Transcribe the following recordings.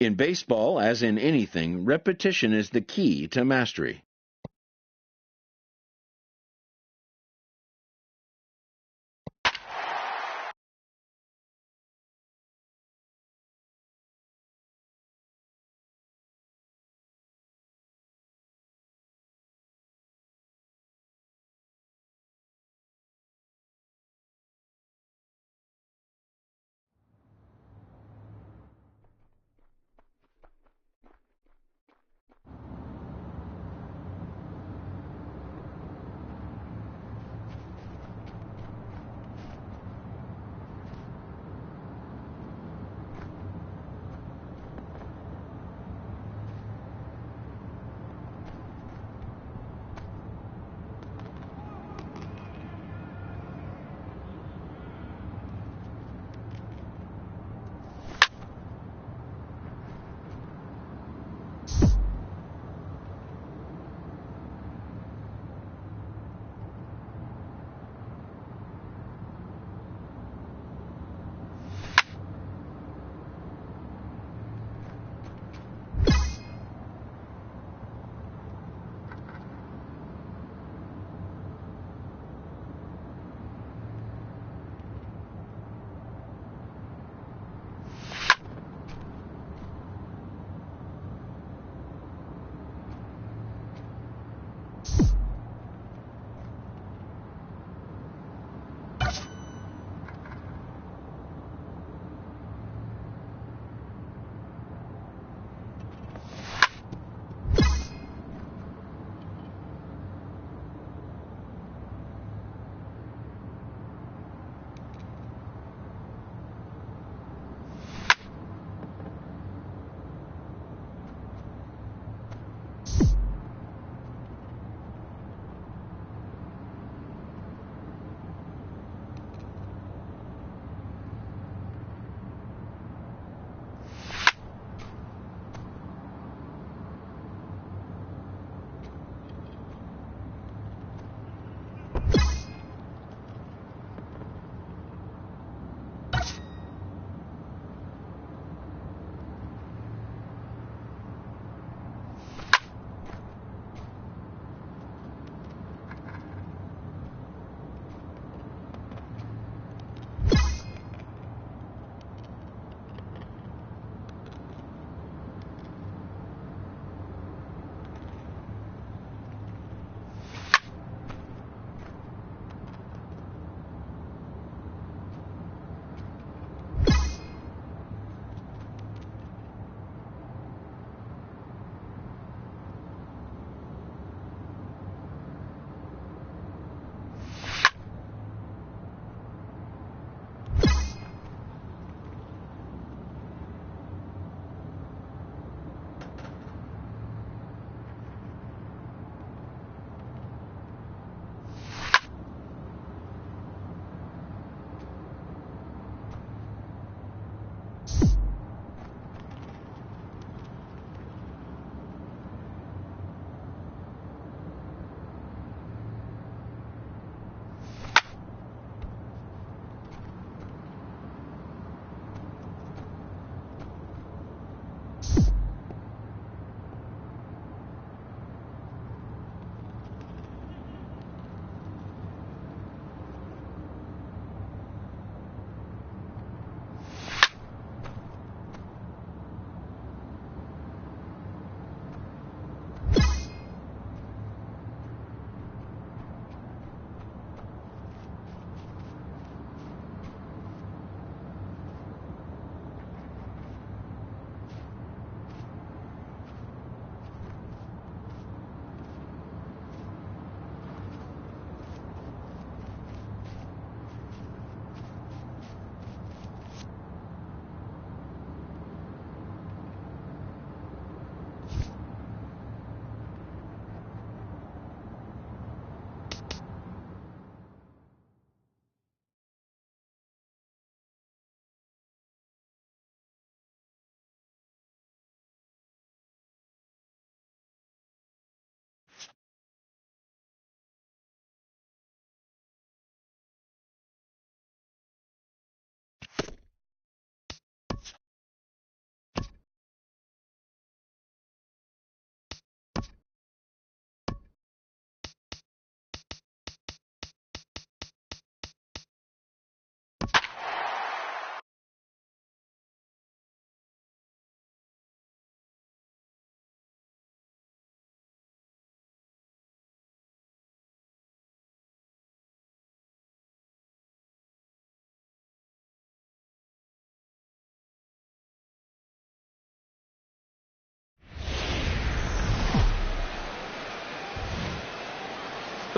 In baseball, as in anything, repetition is the key to mastery.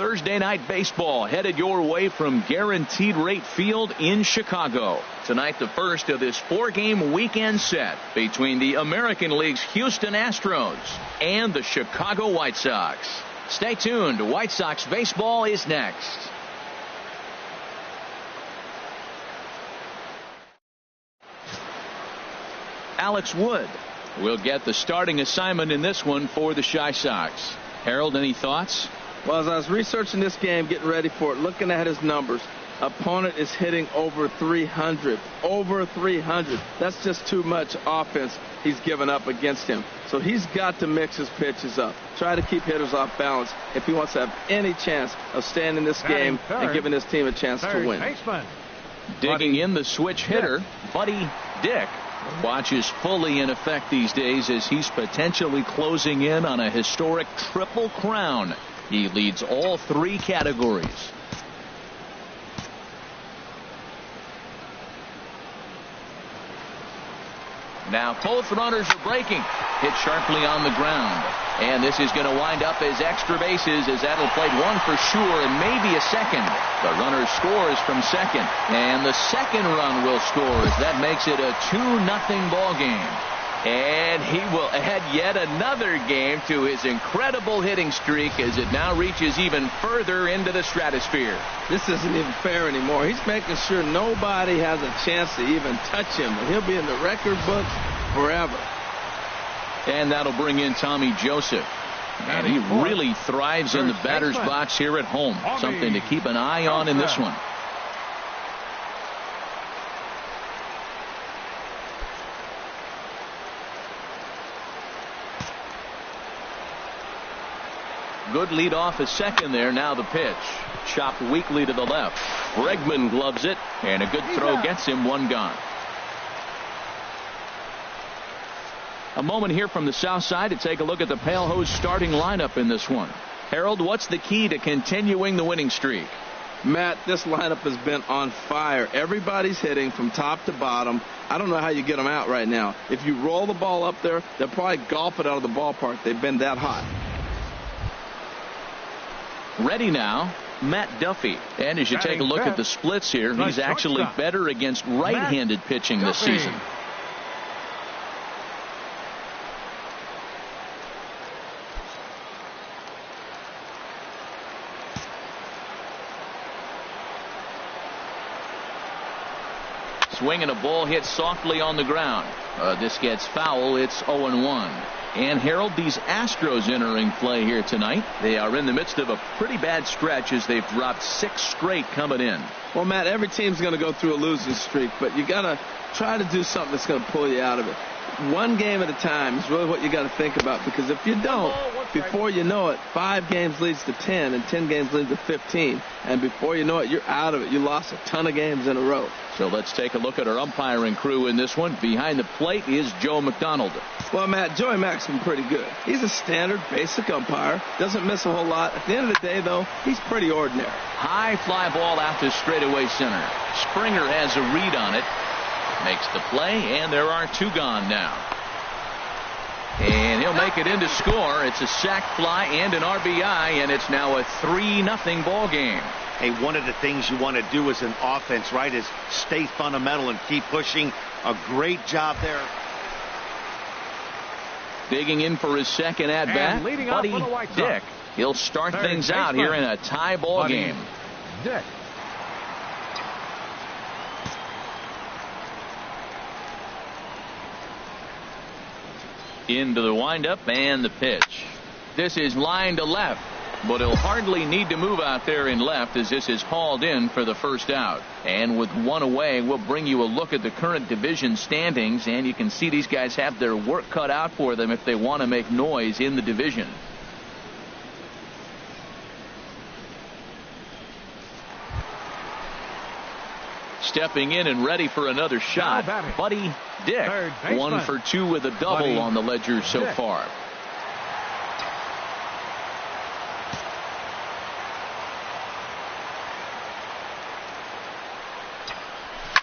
Thursday Night Baseball headed your way from Guaranteed Rate Field in Chicago. Tonight, the first of this 4-game weekend set between the American League's Houston Astros and the Chicago White Sox. Stay tuned. White Sox baseball is next. Alex Wood will get the starting assignment in this one for the Chi Sox. Harold, any thoughts? Well, as I was researching this game, getting ready for it, looking at his numbers, opponent is hitting over 300. Over 300. That's just too much offense he's given up against him. So he's got to mix his pitches up. Try to keep hitters off balance if he wants to have any chance of staying in this game and giving his team a chance to win. Digging in the switch hitter, Buddy Dick watches fully in effect these days as he's potentially closing in on a historic triple crown. He leads all 3 categories. Now both runners are breaking. Hit sharply on the ground. And this is going to wind up as extra bases, as that'll play 1 for sure and maybe a second. The runner scores from second. And the second run will score as that makes it a 2-0 ball game. And he will add yet another game to his incredible hitting streak as it now reaches even further into the stratosphere. This isn't even fair anymore. He's making sure nobody has a chance to even touch him. And he'll be in the record books forever. And that'll bring in Tommy Joseph. And he really thrives in the batter's box here at home. Something to keep an eye on in this one. Good lead off a second there. Now the pitch. Chopped weakly to the left. Bregman gloves it. And a good throw gets him 1 gone. A moment here from the south side to take a look at the Pale Hose starting lineup in this one. Harold, what's the key to continuing the winning streak? Matt, this lineup has been on fire. Everybody's hitting from top to bottom. I don't know how you get them out right now. If you roll the ball up there, they'll probably golf it out of the ballpark. They've been that hot. Ready now, Matt Duffy. And as you take a look at the splits here, he's actually better against right-handed pitching this season. Swing and a ball hit softly on the ground. This gets foul. It's 0-1. And Harold, these Astros entering play here tonight. They are in the midst of a pretty bad stretch as they've dropped 6 straight coming in. Well, Matt, every team's going to go through a losing streak, but you got to try to do something that's going to pull you out of it. 1 game at a time is really what you got to think about, because if you don't, before you know it, 5 games leads to 10 and 10 games leads to 15, and before you know it, you're out of it. You lost a ton of games in a row. So let's take a look at our umpiring crew in this one. Behind the plate is Joe McDonald. Well, Matt, Joey Mack's been pretty good. He's a standard basic umpire. Doesn't miss a whole lot. At the end of the day, though, he's pretty ordinary. High fly ball out to straightaway center. Springer has a read on it. Makes the play, and there are 2 gone now. And he'll make it in to score. It's a sac fly and an RBI, and it's now a 3-0 ball game. Hey, one of the things you want to do as an offense, right, is stay fundamental and keep pushing. A great job there. Digging in for his second at-bat, Buddy Dick. He'll start things out here in a tie ball game. Dick. Into the windup and the pitch. This is line to left, but he'll hardly need to move out there in left as this is hauled in for the first out. And with 1 away, we'll bring you a look at the current division standings, and you can see these guys have their work cut out for them if they want to make noise in the division. Stepping in and ready for another shot, Buddy Dick. 1 for 2 with a double on the ledger so far.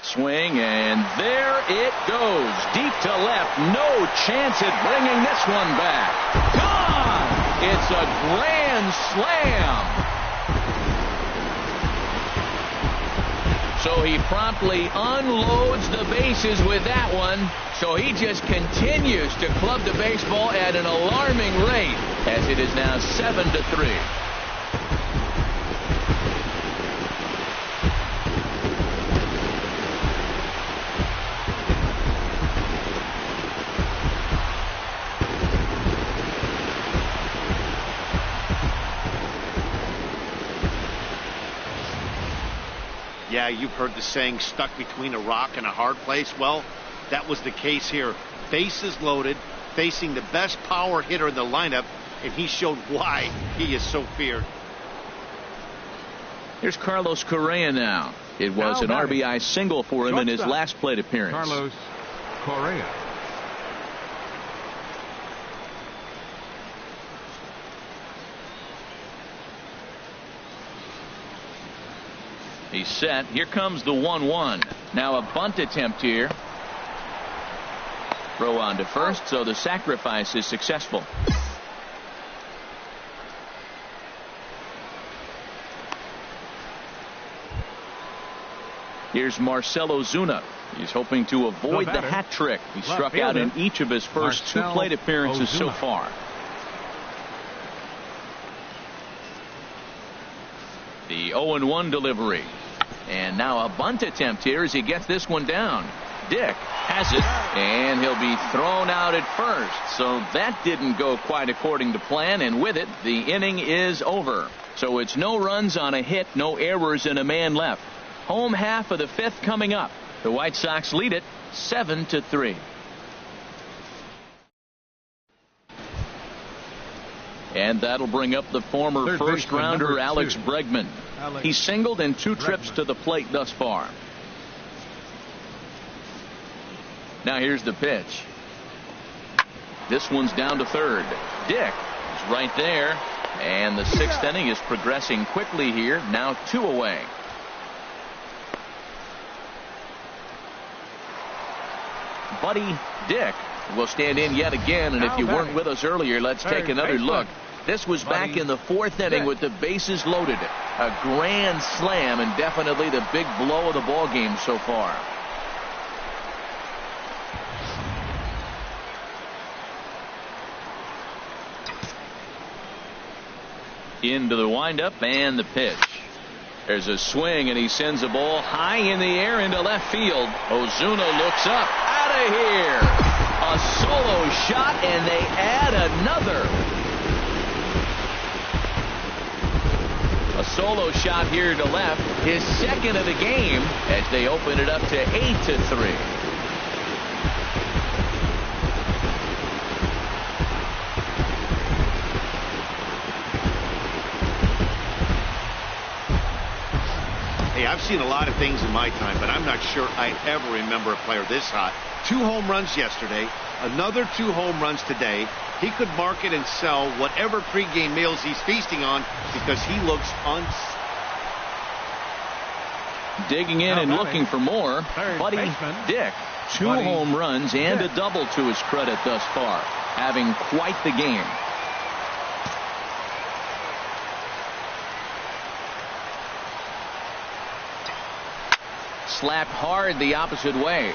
Swing, and there it goes. Deep to left. No chance at bringing this one back. Gone! It's a grand slam. So he promptly unloads the bases with that one. So he just continues to club the baseball at an alarming rate as it is now 7-3. Yeah, you've heard the saying, stuck between a rock and a hard place. Well, that was the case here. Bases loaded, facing the best power hitter in the lineup, and he showed why he is so feared. Here's Carlos Correa now. It was an RBI single for him in his last plate appearance. Carlos Correa. He's set. Here comes the 1-1. Now a bunt attempt here. Throw on to first, so the sacrifice is successful. Here's Marcell Ozuna. He's hoping to avoid the hat trick. He struck out in each of his first two plate appearances so far. The 0-1 delivery. And now a bunt attempt here as he gets this one down. Dick has it, and he'll be thrown out at first. So that didn't go quite according to plan, and with it, the inning is over. So it's no runs on a hit, no errors, and a man left. Home half of the fifth coming up. The White Sox lead it 7-3. And that'll bring up the former first rounder Alex Bregman. He singled in 2 trips to the plate thus far. Now here's the pitch. This one's down to third. Dick is right there. And the 6th inning is progressing quickly here. Now 2 away. Buddy Dick will stand in yet again, and if you weren't with us earlier, let's take another look. This was back in the 4th inning with the bases loaded. A grand slam, and definitely the big blow of the ball game so far. Into the windup and the pitch. There's a swing, and he sends a ball high in the air into left field. Ozuna looks up. Out of here. A solo shot, and they add another. A solo shot here to left. His second of the game as they open it up to 8-3. I've seen a lot of things in my time, but I'm not sure I ever remember a player this hot. 2 home runs yesterday, another 2 home runs today. He could market and sell whatever pregame meals he's feasting on because he looks digging in and looking for more. Buddy Dick, 2 home runs and a double to his credit thus far, having quite the game. Slapped hard the opposite way.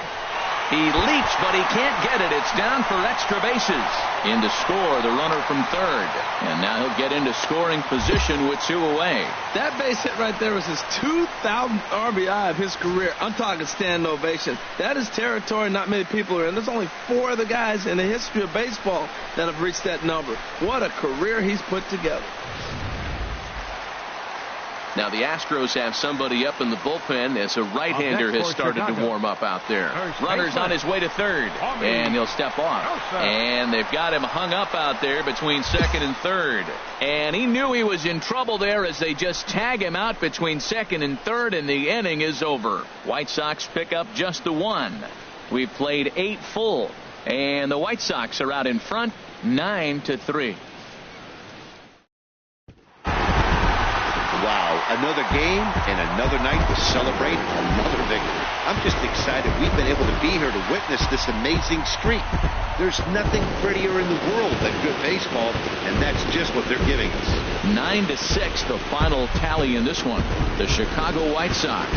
He leaps, but he can't get it. It's down for extra bases. In to score, the runner from third. And now he'll get into scoring position with 2 away. That base hit right there was his 2,000th RBI of his career. I'm talking stand ovation. That is territory not many people are in. There's only 4 other guys in the history of baseball that have reached that number. What a career he's put together. Now the Astros have somebody up in the bullpen as a right-hander has started to warm up out there. Runner's on his way to third, and he'll step off. And they've got him hung up out there between second and third. And he knew he was in trouble there as they just tag him out between second and third, and the inning is over. White Sox pick up just the 1. We've played 8 full, and the White Sox are out in front 9-3. Wow, another game and another night to celebrate another victory. I'm just excited we've been able to be here to witness this amazing streak. There's nothing prettier in the world than good baseball, and that's just what they're giving us. 9-6, the final tally in this one. The Chicago White Sox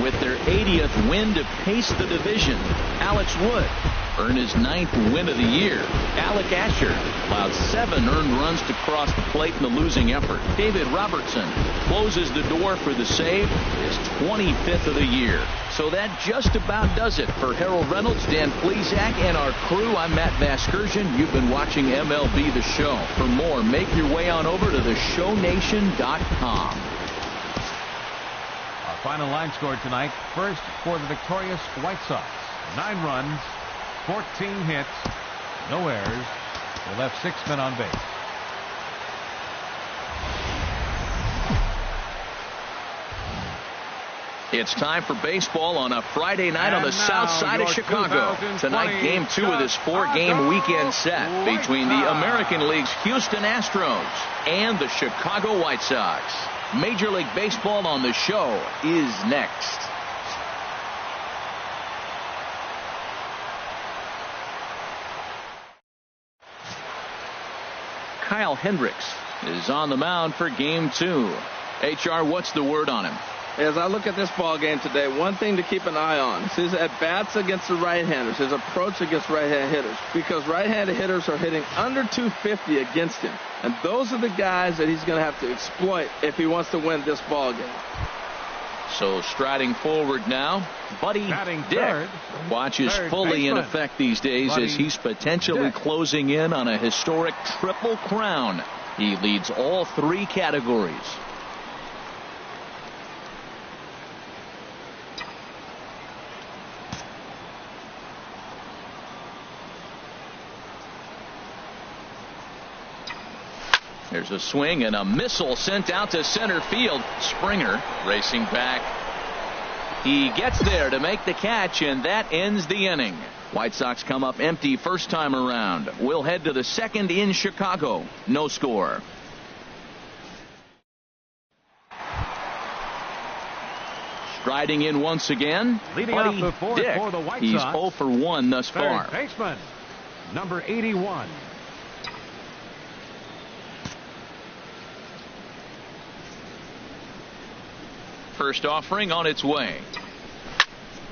with their 80th win to pace the division. Alex Wood earned his 9th win of the year. Alec Asher allowed 7 earned runs to cross the plate in the losing effort. David Robertson closes the door for the save, his 25th of the year. So that just about does it for Harold Reynolds, Dan Plesac, and our crew. I'm Matt Vasgersian. You've been watching MLB The Show. For more, make your way on over to theshownation.com. Our final line score tonight. First for the victorious White Sox. 9 runs, 14 hits, no errors. They left 6 men on base. It's time for baseball on a Friday night on the south side of Chicago. Tonight, Game 2 of this 4-game weekend set between the American League's Houston Astros and the Chicago White Sox. Major League Baseball on the Show is next. Kyle Hendricks is on the mound for Game 2. HR, what's the word on him? As I look at this ball game today, one thing to keep an eye on is his at-bats against the right-handers, his approach against right-hand hitters, because right-handed hitters are hitting under 250 against him. And those are the guys that he's going to have to exploit if he wants to win this ball game. So striding forward now, Buddy Dick watches fully in effect these days as he's potentially closing in on a historic triple crown. He leads all 3 categories. There's a swing and a missile sent out to center field. Springer racing back. He gets there to make the catch, and that ends the inning. White Sox come up empty first time around. We'll head to the second in Chicago. No score. Striding in once again, Leading Buddy off the fourth Dick. for the White He's Sox. 0 for 1 thus far. Third baseman, number 81. First offering on its way.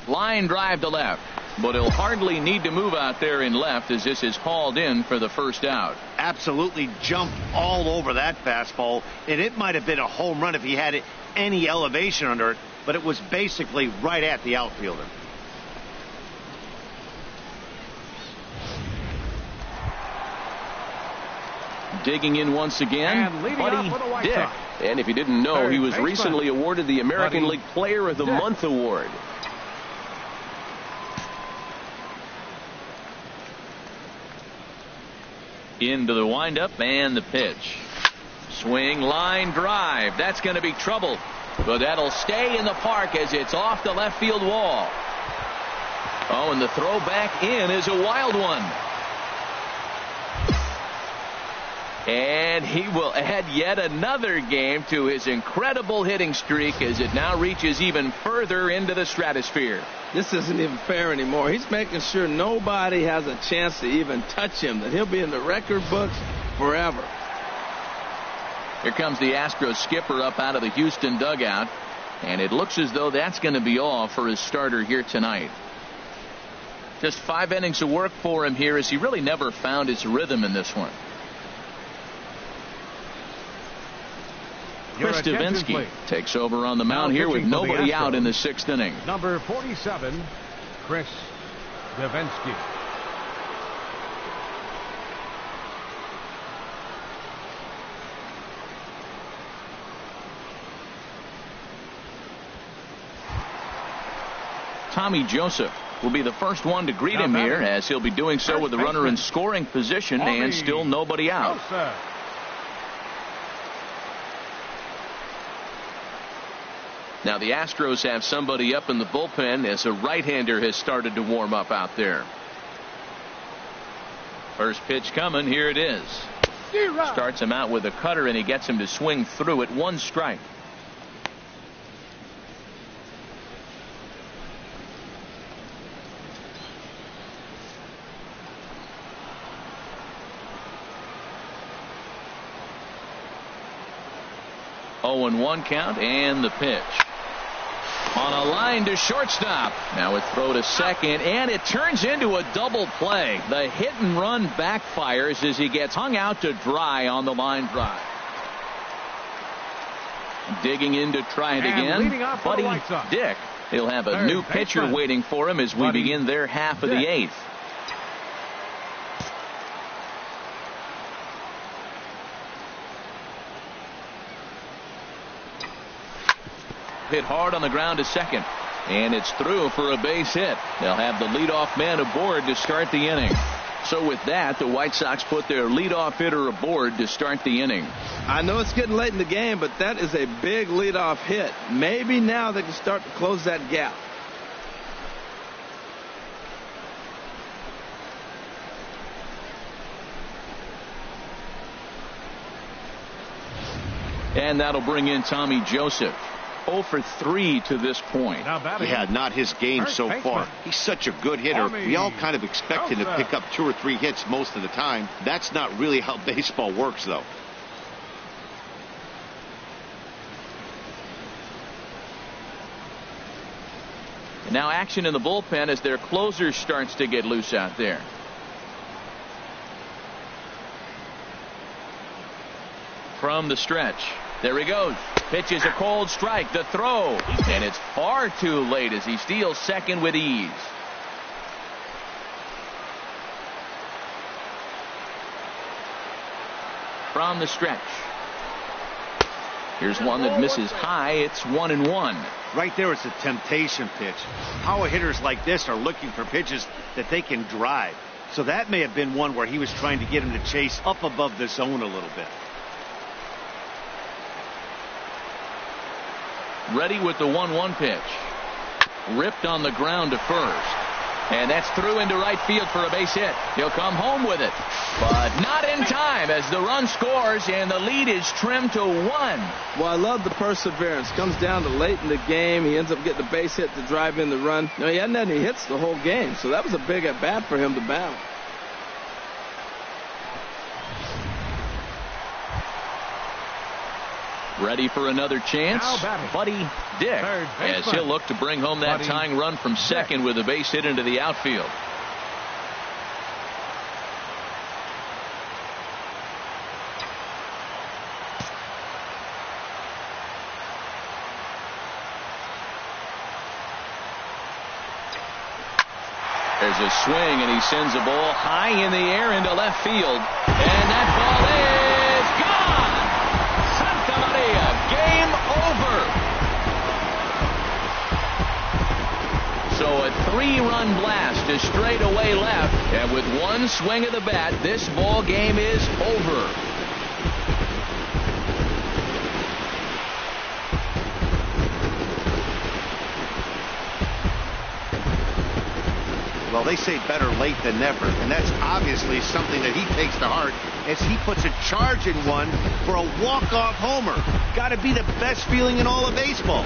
Line drive to left, but he'll hardly need to move out there in left as this is hauled in for the first out. Absolutely jumped all over that fastball, and it might have been a home run if he had any elevation under it, but it was basically right at the outfielder. Digging in once again, Buddy Dick. Sox. And if you didn't know, Third he was baseman, recently awarded the American Buddy League Player of the Dick. Month award. Into the windup and the pitch. Swing, line drive. That's going to be trouble. But that'll stay in the park as it's off the left field wall. Oh, and the throw back in is a wild one. And he will add yet another game to his incredible hitting streak as it now reaches even further into the stratosphere. This isn't even fair anymore. He's making sure nobody has a chance to even touch him, that he'll be in the record books forever. Here comes the Astros skipper up out of the Houston dugout, and it looks as though that's going to be all for his starter here tonight. Just 5 innings of work for him here as he really never found his rhythm in this one. Chris Davinsky takes over on the mound here with nobody out in the 6th inning. Number 47, Chris Davinsky. Tommy Joseph will be the first one to greet him here, as he'll be doing so with the runner in scoring position and still nobody out. Now the Astros have somebody up in the bullpen as a right-hander has started to warm up out there. First pitch coming. Here it is. Starts him out with a cutter and he gets him to swing through it. 1 strike. Oh, and 1 count and the pitch. On a line to shortstop. Now a throw to second, and it turns into a double play. The hit and run backfires as he gets hung out to dry on the line drive. Digging in to try it again, Buddy Dick. He'll have a new pitcher waiting for him as we begin their half of the 8th. Hit hard on the ground to second, and it's through for a base hit. They'll have the leadoff man aboard to start the inning. So with that, the White Sox put their leadoff hitter aboard to start the inning. I know it's getting late in the game, but that is a big leadoff hit. Maybe now they can start to close that gap. And that'll bring in Tommy Joseph. 0 for 3 to this point. Yeah, not his game so far. He's such a good hitter. We all kind of expect him to pick up 2 or 3 hits most of the time. That's not really how baseball works, though. And now action in the bullpen as their closer starts to get loose out there. From the stretch. There he goes. Pitches a cold strike. The throw. And it's far too late as he steals second with ease. From the stretch. Here's one that misses high. It's 1-1. Right there, it's a temptation pitch. Power hitters like this are looking for pitches that they can drive. So that may have been one where he was trying to get him to chase up above the zone a little bit. Ready with the 1-1 pitch. Ripped on the ground to first. And that's through into right field for a base hit. He'll come home with it. But not in time as the run scores and the lead is trimmed to 1. Well, I love the perseverance. Comes down to late in the game. He ends up getting a base hit to drive in the run. No, he hadn't had any hits the whole game, so that was a big at bat for him to battle. Ready for another chance, Buddy Dick, as he'll look to bring home that tying run from second with a base hit into the outfield. There's a swing, and he sends a ball high in the air into left field, and that ball is gone. Santa Maria, game over. So a 3-run blast to straightaway left, and with one swing of the bat, this ball game is over. Well, they say better late than never, and that's obviously something that he takes to heart as he puts a charge in one for a walk-off homer. Got to be the best feeling in all of baseball.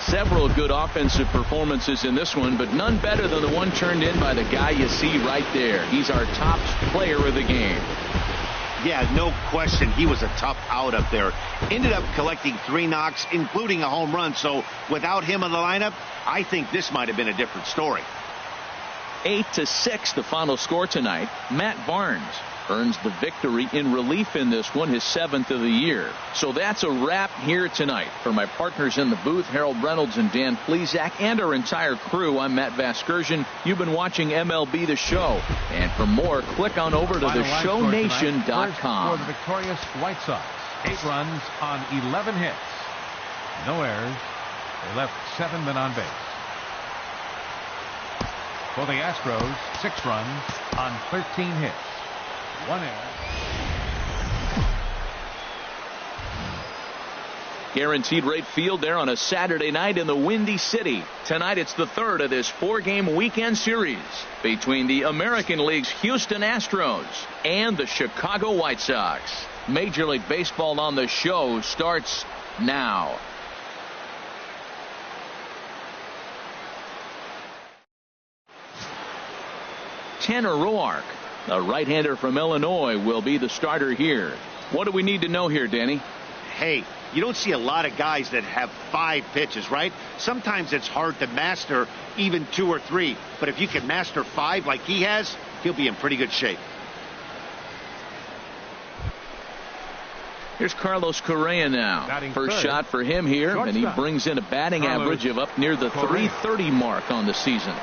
Several good offensive performances in this one, but none better than the one turned in by the guy you see right there. He's our top player of the game. Yeah, no question. He was a tough out up there. Ended up collecting 3 knocks, including a home run. So without him in the lineup, I think this might have been a different story. 8-6 the final score tonight. Matt Barnes earns the victory in relief in this one, his 7th of the year. So that's a wrap here tonight. For my partners in the booth, Harold Reynolds and Dan Plesac, and our entire crew, I'm Matt Vasgersian. You've been watching MLB The Show. And for more, click on over to theshownation.com. For the victorious White Sox, 8 runs on 11 hits. No errors. They left 7 men on base. For the Astros, 6 runs on 13 hits. 1 error. Guaranteed Rate Field there on a Saturday night in the Windy City. Tonight it's the third of this 4-game weekend series between the American League's Houston Astros and the Chicago White Sox. Major League Baseball on the show starts now. Tanner Roark, the right-hander from Illinois, will be the starter here. What do we need to know here, Danny? Hey, you don't see a lot of guys that have 5 pitches, right? Sometimes it's hard to master even 2 or 3. But if you can master 5 like he has, he'll be in pretty good shape. Here's Carlos Correa now. First shot for him here, and he brings in a batting average of up near the .330 mark on the season.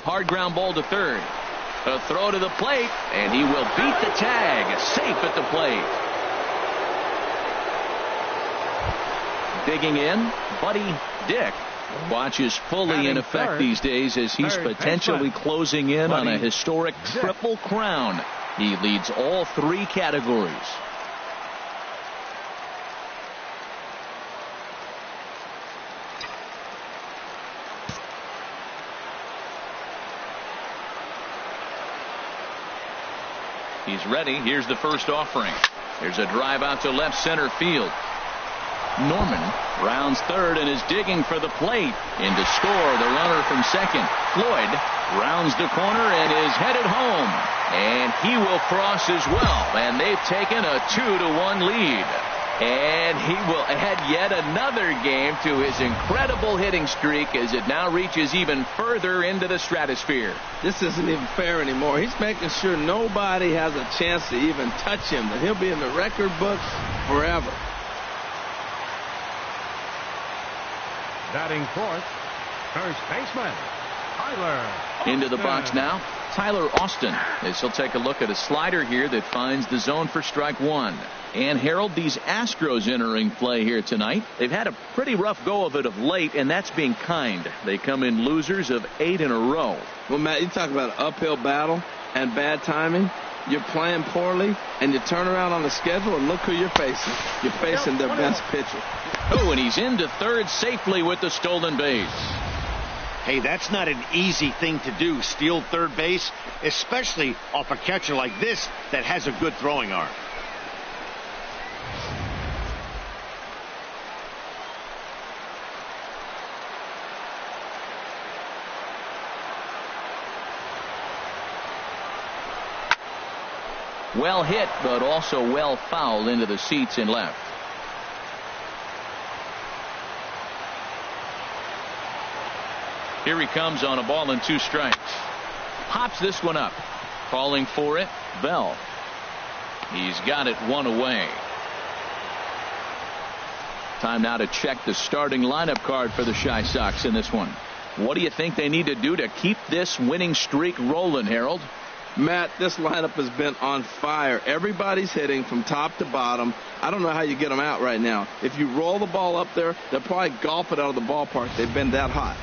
Hard ground ball to third. A throw to the plate, and he will beat the tag. Safe at the plate. Digging in, Buddy Dick. Watch is fully in effect these days as he's potentially closing in on a historic triple crown. He leads all 3 categories. He's ready. Here's the first offering. There's a drive out to left center field. Norman rounds third and is digging for the plate. In to score the runner from second. Floyd rounds the corner and is headed home. And he will cross as well. And they've taken a 2-1 lead. And he will add yet another game to his incredible hitting streak as it now reaches even further into the stratosphere. This isn't even fair anymore. He's making sure nobody has a chance to even touch him, that he'll be in the record books forever. Batting fourth, first baseman, Tyler. Into the box now, Tyler Austin, as he'll take a look at a slider here that finds the zone for strike 1. And Harold, these Astros entering play here tonight. They've had a pretty rough go of it of late, and that's being kind. They come in losers of 8 in a row. Well, Matt, you talk about an uphill battle and bad timing. You're playing poorly, and you turn around on the schedule, and look who you're facing. You're facing their best pitcher. Oh, and he's into third safely with the stolen base. Hey, that's not an easy thing to do, steal third base, especially off a catcher like this that has a good throwing arm. Well hit, but also well fouled into the seats in left. Here he comes on a ball and 2 strikes. Pops this one up. Calling for it, Bell. He's got it 1 away. Time now to check the starting lineup card for the Chi Sox in this one. What do you think they need to do to keep this winning streak rolling, Harold? Matt, this lineup has been on fire. Everybody's hitting from top to bottom. I don't know how you get them out right now. If you roll the ball up there, they'll probably golf it out of the ballpark. They've been that hot.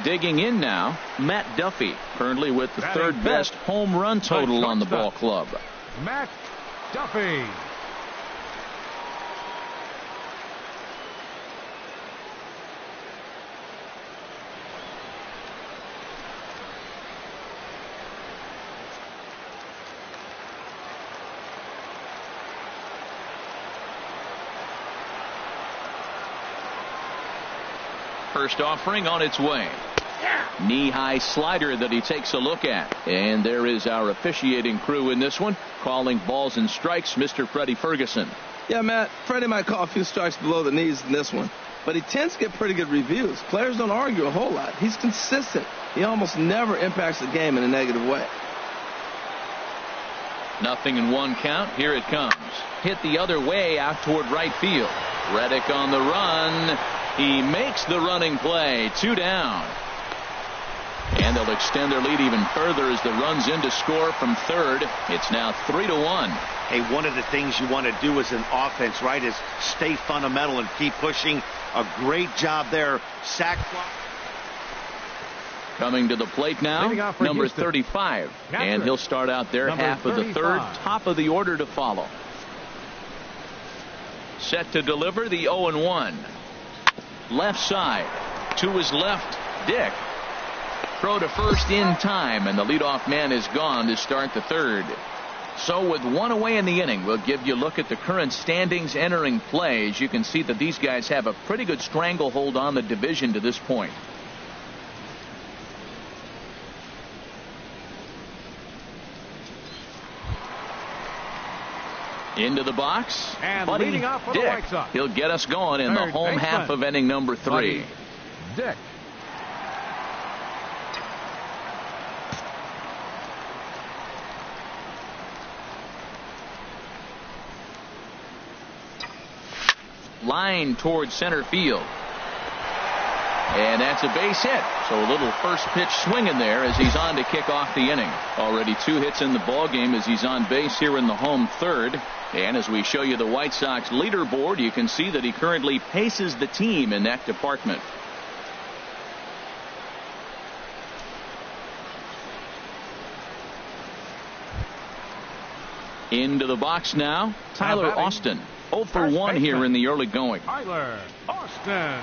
Digging in now, Matt Duffy, currently with the third best home run total on the ball club. Matt Duffy. First offering on its way. Knee-high slider that he takes a look at. And there is our officiating crew in this one, calling balls and strikes, Mr. Freddie Ferguson. Yeah, Matt, Freddie might call a few strikes below the knees in this one, but he tends to get pretty good reviews. Players don't argue a whole lot. He's consistent. He almost never impacts the game in a negative way. 0-1 count. Here it comes. Hit the other way out toward right field. Reddick on the run. He makes the running play. 2 down. And they'll extend their lead even further as the runs in to score from third. It's now 3-1. Hey, one of the things you want to do as an offense, right, is stay fundamental and keep pushing. A great job there. Sack fly. Coming to the plate now, number Houston, 35. Catherine. And he'll start out there, Number half of the 35. third, top of the order to follow. Set to deliver the 0-1. Left side. To his left, Dick. Throw to first in time, and the leadoff man is gone to start the third. So with one away in the inning, we'll give you a look at the current standings entering play. As you can see that these guys have a pretty good stranglehold on the division to this point. Into the box, And Buddy leading off for the Dick. White Sox. He'll get us going in the Third home baseman, half of inning number 3. Buddy Dick. Line towards center field. And that's a base hit. So a little first pitch swing in there as he's on to kick off the inning. Already 2 hits in the ball game as he's on base here in the home third. And as we show you the White Sox leaderboard, you can see that he currently paces the team in that department. Into the box now, Tyler batting, Austin. 0 for 1 here in the early going. Tyler Austin.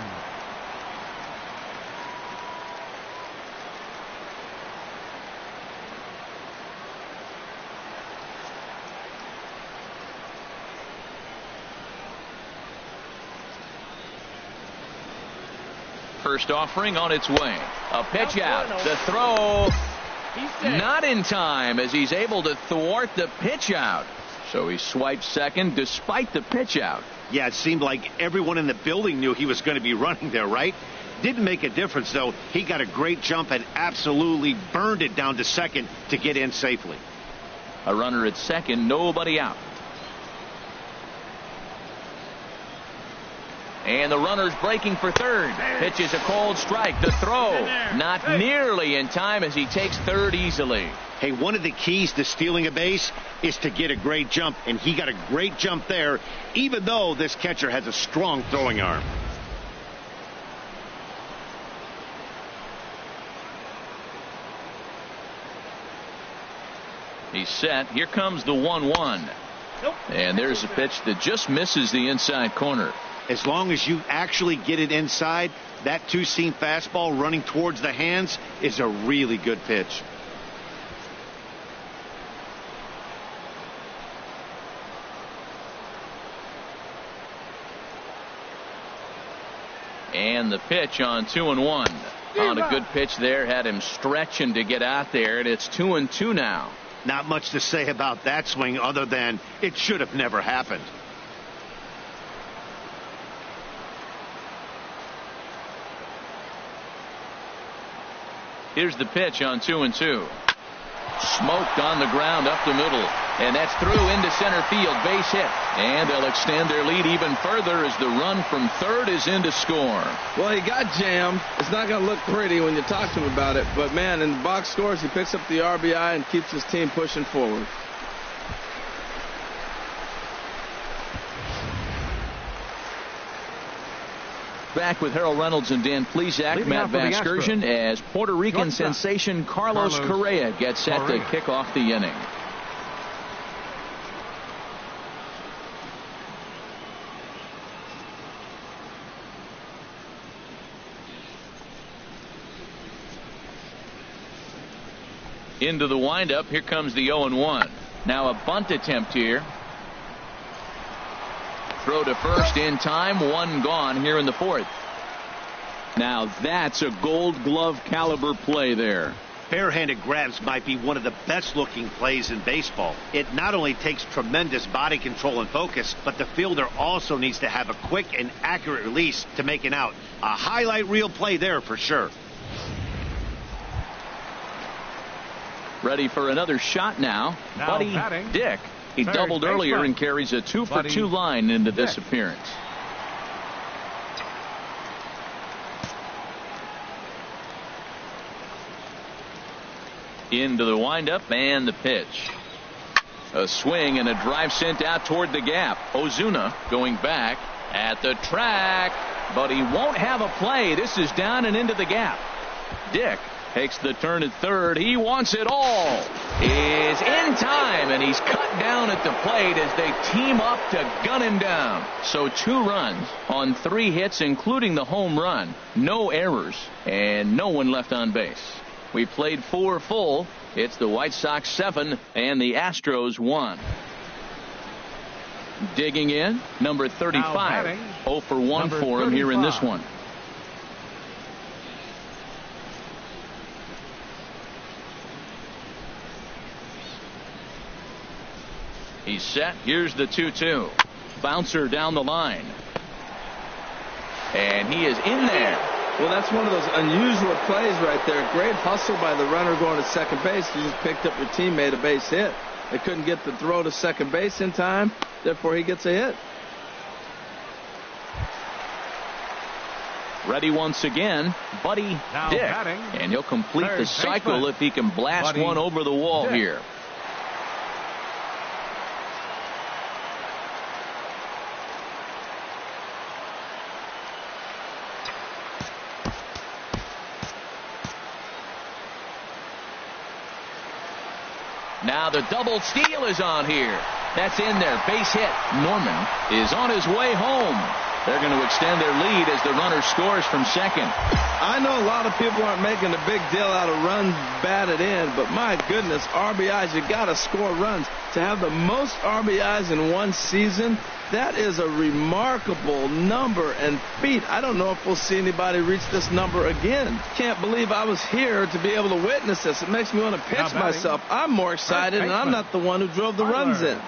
First offering on its way. A pitch out. The throw not in time as he's able to thwart the pitch out. So he swipes second despite the pitch out. Yeah, it seemed like everyone in the building knew he was going to be running there, right? Didn't make a difference, though. He got a great jump and absolutely burned it down to second to get in safely. A runner at second, nobody out. And the runner's breaking for third. Pitches a cold strike. The throw not nearly in time as he takes third easily. Hey, one of the keys to stealing a base is to get a great jump, and he got a great jump there, even though this catcher has a strong throwing arm. He's set. Here comes the 1-1. And there's a pitch that just misses the inside corner. As long as you actually get it inside, that two-seam fastball running towards the hands is a really good pitch. And the pitch on 2-1. On a good pitch there, had him stretching to get out there, and it's 2-2 now. Not much to say about that swing other than it should have never happened. Here's the pitch on 2-2. Smoked on the ground up the middle. And that's through into center field. Base hit. And they'll extend their lead even further as the run from third is in to score. Well, he got jammed. It's not going to look pretty when you talk to him about it. But, man, in the box scores, he picks up the RBI and keeps his team pushing forward. Back with Harold Reynolds and Dan Plesac, Matt Vasgersian, as Puerto Rican sensation Carlos Correa gets set to kick off the inning. Into the windup. Here comes the 0-1. Now a bunt attempt here. Throw to first in time. One gone here in the fourth. Now that's a Gold Glove caliber play there. Barehanded grabs might be one of the best looking plays in baseball. It not only takes tremendous body control and focus, but the fielder also needs to have a quick and accurate release to make an out. A highlight reel play there for sure. Ready for another shot now. Buddy Dick. He doubled earlier and carries a 2-for-2 line into this appearance. Into the windup and the pitch. A swing and a drive sent out toward the gap. Ozuna going back at the track, but he won't have a play. This is down and into the gap. Dick takes the turn at third. He wants it all. Is in time, and he's cut down at the plate as they team up to gun him down. So 2 runs on 3 hits, including the home run. No errors, and no one left on base. We played 4 full. It's the White Sox 7 and the Astros 1. Digging in, number 35. 0 for 1 for him here in this one. He's set. Here's the 2-2. Bouncer down the line. And he is in there. Well, that's one of those unusual plays right there. Great hustle by the runner going to second base. You just picked up your teammate a base hit. They couldn't get the throw to second base in time. Therefore, he gets a hit. Ready once again, Buddy Dick. And he'll complete the cycle if he can blast one over the wall here. Now the double steal is on here. That's in there. Base hit. Norman is on his way home. They're going to extend their lead as the runner scores from second. I know a lot of people aren't making a big deal out of runs batted in, but my goodness, RBIs, you got to score runs. To have the most RBIs in one season, that is a remarkable number and feat. I don't know if we'll see anybody reach this number again. Can't believe I was here to be able to witness this. It makes me want to pinch myself. I'm more excited, and I'm not the one who drove the runs in.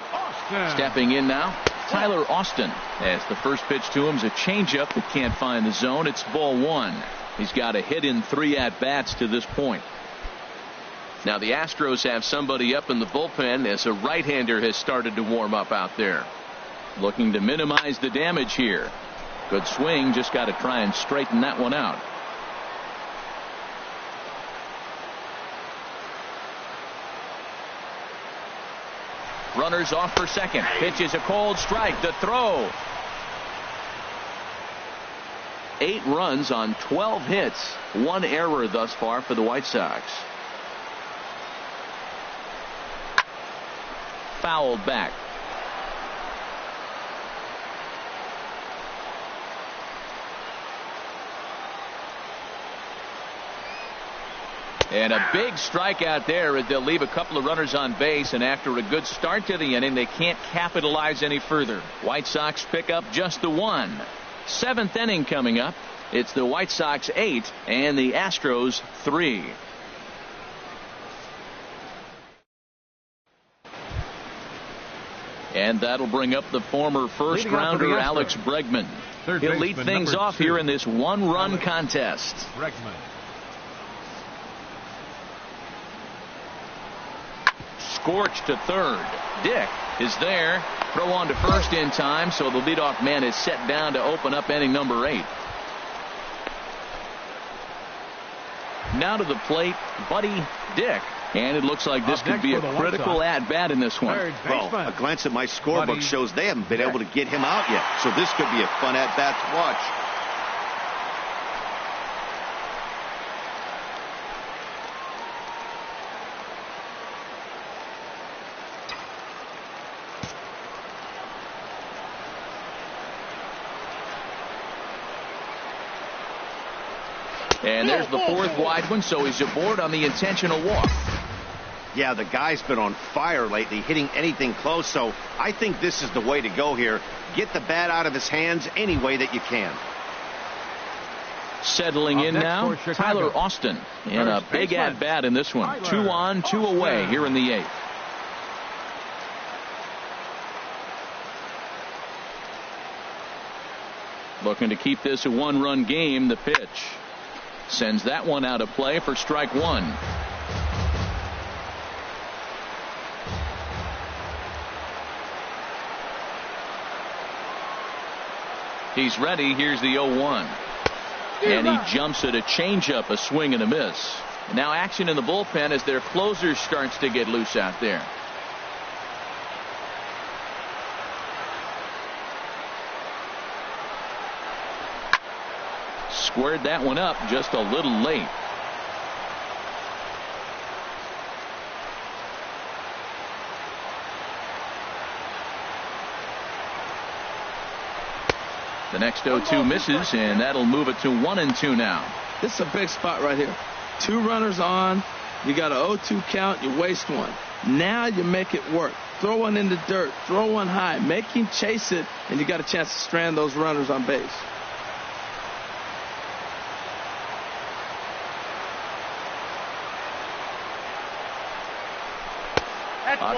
Stepping in now, Tyler Austin, as the first pitch to him is a changeup that can't find the zone. It's ball 1. He's got a hit in 3 at-bats to this point. Now the Astros have somebody up in the bullpen as a right-hander has started to warm up out there. Looking to minimize the damage here. Good swing, just got to try and straighten that one out. Runners off for second. Pitch is a cold strike. The throw. 8 runs on 12 hits. 1 error thus far for the White Sox. Fouled back. And a big strikeout there as they'll leave a couple of runners on base, and after a good start to the inning, they can't capitalize any further. White Sox pick up just the 1. 7th inning coming up. It's the White Sox 8 and the Astros 3. And that'll bring up the former first rounder Alex Bregman. He'll lead things off here in this 1-run contest. Bregman. Scorch to third. Dick is there. Throw on to first in time, so the leadoff man is set down to open up inning number 8. Now to the plate, Buddy Dick. And it looks like this could be a critical at-bat in this one. Well, a glance at my scorebook shows they haven't been able to get him out yet. So this could be a fun at-bat to watch. And there's the 4th wide one, so he's aboard on the intentional walk. Yeah, the guy's been on fire lately, hitting anything close, so I think this is the way to go here. Get the bat out of his hands any way that you can. Settling in now, Tyler Austin. And a big at-bat in this one. 2 on, 2 away here in the 8th. Looking to keep this a 1-run game. The pitch sends that one out of play for strike 1. He's ready. Here's the 0-1. And he jumps at a changeup, a swing and a miss. Now action in the bullpen as their closer starts to get loose out there. Squared that one up just a little late. The next 0-2 misses, and that'll move it to 1-2 now. This is a big spot right here. 2 runners on. You got an 0-2 count. You waste one. Now you make it work. Throw one in the dirt. Throw one high. Make him chase it, and you got a chance to strand those runners on base.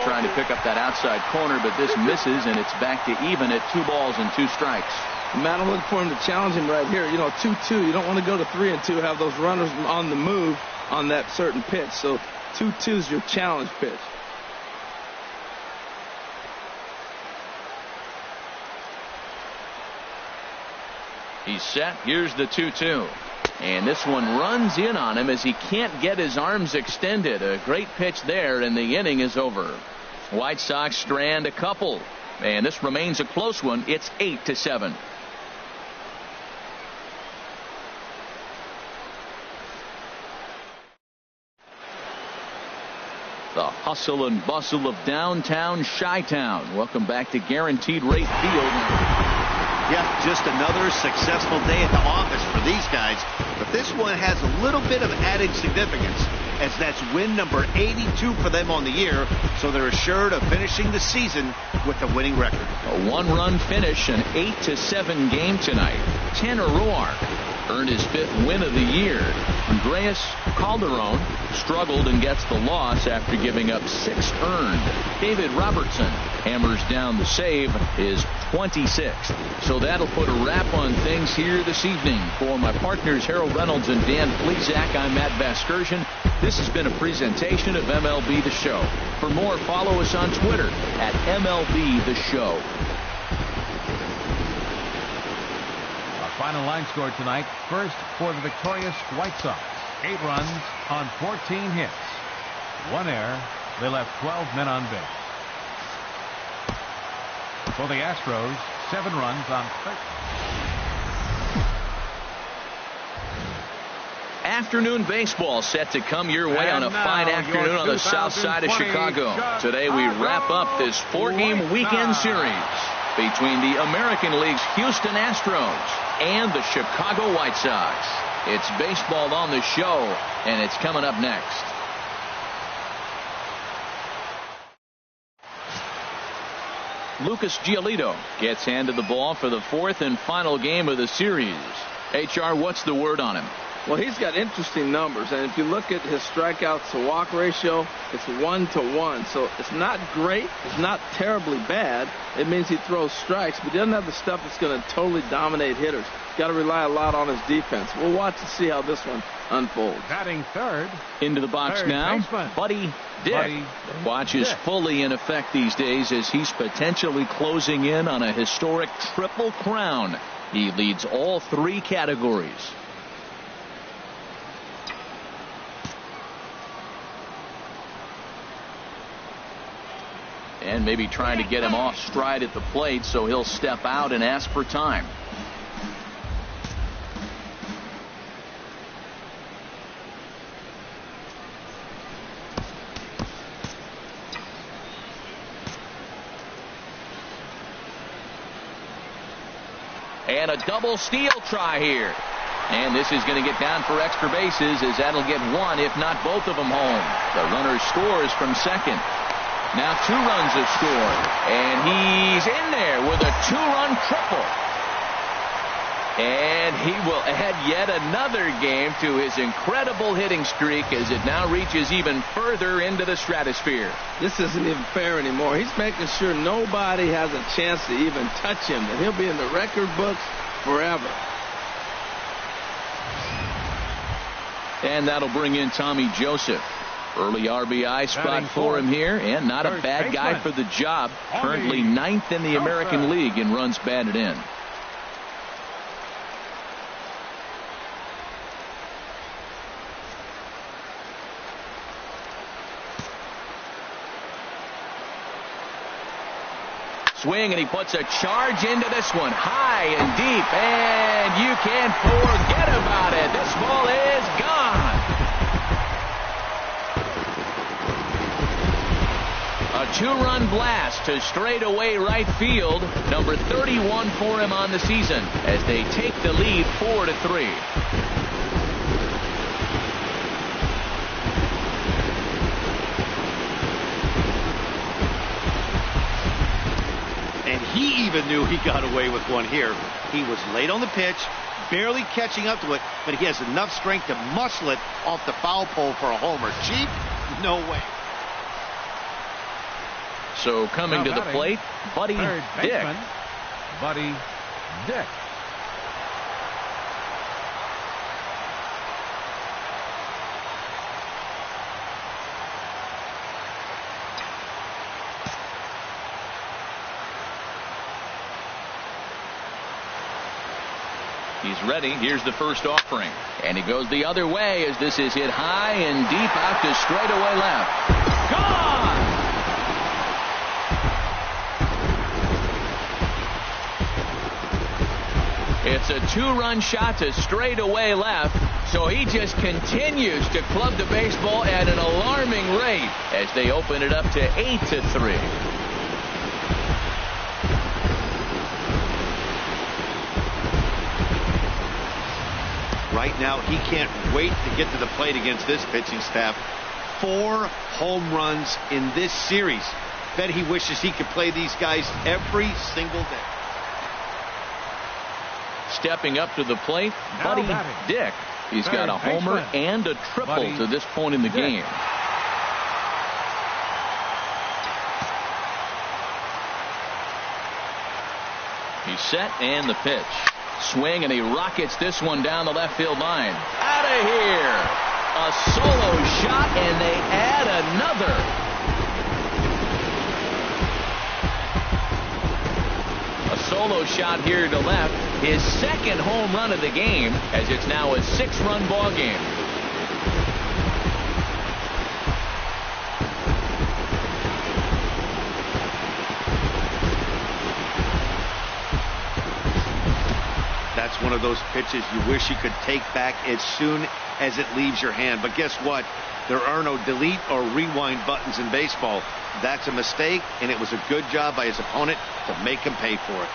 Trying to pick up that outside corner, but this misses, and it's back to even at 2 balls and 2 strikes. Matt, I'm looking for him to challenge him right here. 2-2. You don't want to go to 3-2, have those runners on the move on that certain pitch. So 2-2 is your challenge pitch. He's set. Here's the 2-2. And this one runs in on him as he can't get his arms extended. A great pitch there, and the inning is over. White Sox strand a couple, and this remains a close one. It's 8-7. The hustle and bustle of downtown Chi-Town. Welcome back to Guaranteed Rate Field. Yeah, just another successful day at the office for these guys. But this one has a little bit of added significance, as that's win number 82 for them on the year, so they're assured of finishing the season with a winning record. A 1-run finish, an 8-7 game tonight. Tanner Roark earned his 5th win of the year. Andreas Calderon struggled and gets the loss after giving up 6 earned. David Robertson hammers down the save, his 26th. So that'll put a wrap on things here this evening. For my partners Harold Reynolds and Dan Plesac, I'm Matt Vasgersian. This has been a presentation of MLB The Show. For more, follow us on Twitter at MLB The Show. Our final line score tonight. First for the victorious White Sox. 8 runs on 14 hits. 1 error. They left 12 men on base. For the Astros, 7 runs on 13. Afternoon baseball set to come your way on a fine afternoon on the south side of Chicago. Today we wrap up this 4-game weekend series between the American League's Houston Astros and the Chicago White Sox. It's baseball on the show, and it's coming up next. Lucas Giolito gets handed the ball for the 4th and final game of the series. HR, what's the word on him? Well, he's got interesting numbers, and if you look at his strikeouts to walk ratio, it's 1-to-1. So it's not great. It's not terribly bad. It means he throws strikes, but he doesn't have the stuff that's going to totally dominate hitters. Got to rely a lot on his defense. We'll watch and see how this one unfolds. Batting third. Into the box now, baseman. Buddy Dick. The watch is fully in effect these days as he's potentially closing in on a historic triple crown. He leads all 3 categories. And maybe trying to get him off stride at the plate, so he'll step out and ask for time. And a double steal try here. And this is going to get down for extra bases, as that'll get 1, if not both of them, home. The runner scores from second. Now 2 runs have scored, and he's in there with a 2-run triple. And he will add yet another game to his incredible hitting streak as it now reaches even further into the stratosphere. This isn't even fair anymore. He's making sure nobody has a chance to even touch him, and he'll be in the record books forever. And that'll bring in Tommy Joseph. Early RBI spot for him here, and not a bad guy for the job. Currently 9th in the American League in runs batted in. Swing, and he puts a charge into this one, high and deep, and you can't forget about it. This ball is gone. A two-run blast to straightaway right field, number 31 for him on the season, as they take the lead 4-3. And he even knew he got away with one here. He was late on the pitch, barely catching up to it, but he has enough strength to muscle it off the foul pole for a homer. Cheap? No way. So coming to the plate, Buddy Dick. Buddy Dick. He's ready. Here's the first offering. And he goes the other way as this is hit high and deep out to straightaway left. Gone! It's a two-run shot to straightaway left. So he just continues to club the baseball at an alarming rate as they open it up to 8-3. Right now, he can't wait to get to the plate against this pitching staff. 4 home runs in this series. Bet he wishes he could play these guys every single day. Stepping up to the plate, Buddy Dick. He's got a homer and a triple to this point in the game. He's set and the pitch. Swing, and he rockets this one down the left field line. Out of here. A solo shot, and they add another. A solo shot here to left. His second home run of the game, as it's now a 6-run ball game. That's one of those pitches you wish you could take back as soon as it leaves your hand. But guess what? There are no delete or rewind buttons in baseball. That's a mistake, and it was a good job by his opponent to make him pay for it.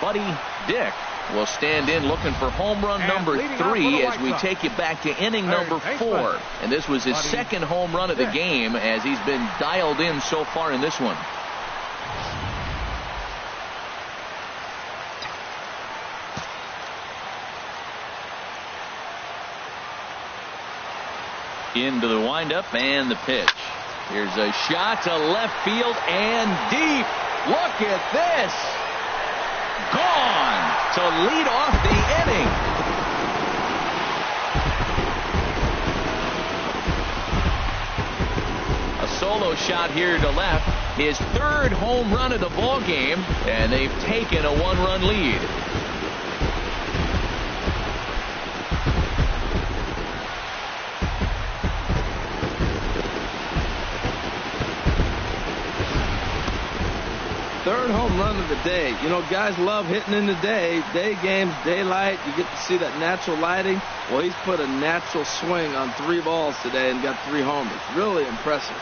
Buddy Dick will stand in looking for home run number 3 as we take you back to inning number 4. And this was his second home run of the game as he's been dialed in so far in this one. Into the windup and the pitch. Here's a shot to left field and deep. Look at this. Gone to lead off the inning. A solo shot here to left. His third home run of the ball game, and they've taken a 1-run lead. Third home run of the day. You know, guys love hitting in the day games, daylight. You get to see that natural lighting. Well, he's put a natural swing on 3 balls today and got 3 homers. Really impressive.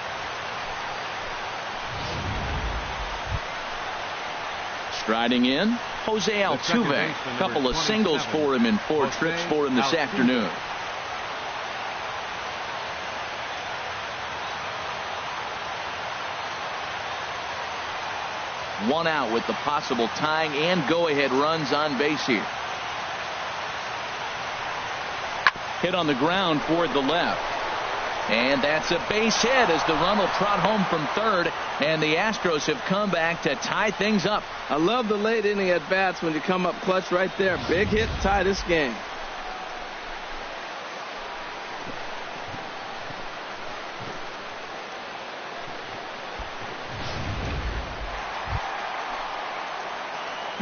Striding in, Jose Altuve. A couple of singles for him in 4 trips for him this afternoon. One out with the possible tying and go-ahead runs on base here. Hit on the ground toward the left. And that's a base hit as the run will trot home from third. And the Astros have come back to tie things up. I love the late inning at-bats when you come up clutch right there. Big hit, tie this game.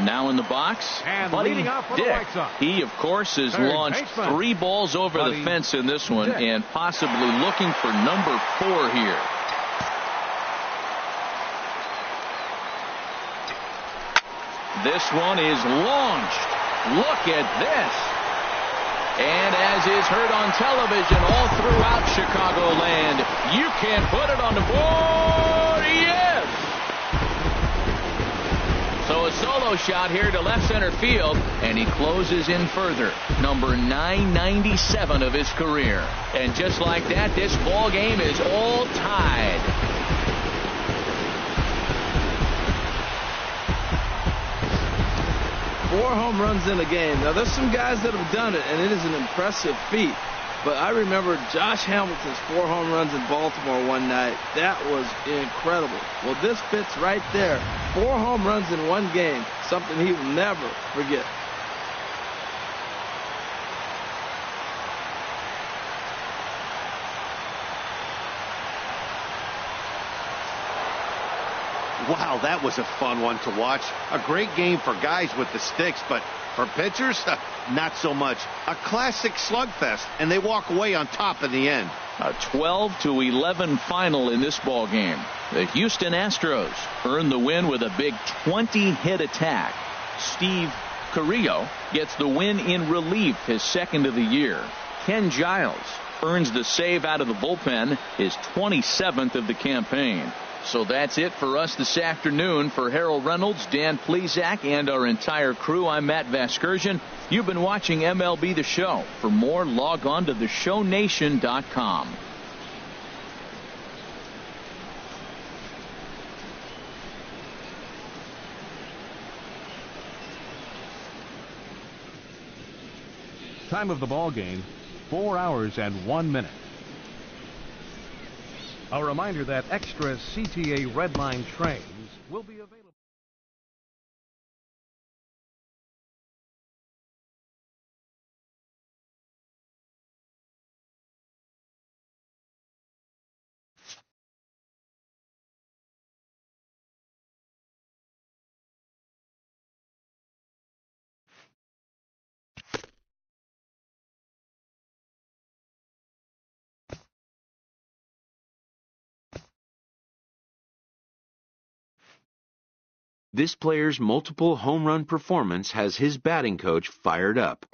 Now in the box, and Buddy Dick. He, of course, has launched 3 balls over the fence in this one and possibly looking for number 4 here. This one is launched. Look at this. And as is heard on television all throughout Chicagoland, you can't put it on the board. Yes! So a solo shot here to left center field, and he closes in further. Number 997 of his career. And just like that, this ball game is all tied. Four home runs in a game. Now, there's some guys that have done it, and it is an impressive feat. But I remember Josh Hamilton's 4 home runs in Baltimore one night. That was incredible. Well, this fits right there. 4 home runs in one game, something he will never forget. Wow, that was a fun one to watch. A great game for guys with the sticks, but for pitchers, not so much. A classic slugfest, and they walk away on top in the end. A 12-11 final in this ball game. The Houston Astros earned the win with a big 20-hit attack. Steve Carrillo gets the win in relief, his second of the year. Ken Giles earns the save out of the bullpen, his 27th of the campaign. So that's it for us this afternoon. For Harold Reynolds, Dan Plesac, and our entire crew, I'm Matt Vasgersian. You've been watching MLB The Show. For more, log on to theshownation.com. Time of the ball game, 4 hours and 1 minute. A reminder that extra CTA Red Line trains will be available. This player's multiple home run performance has his batting coach fired up.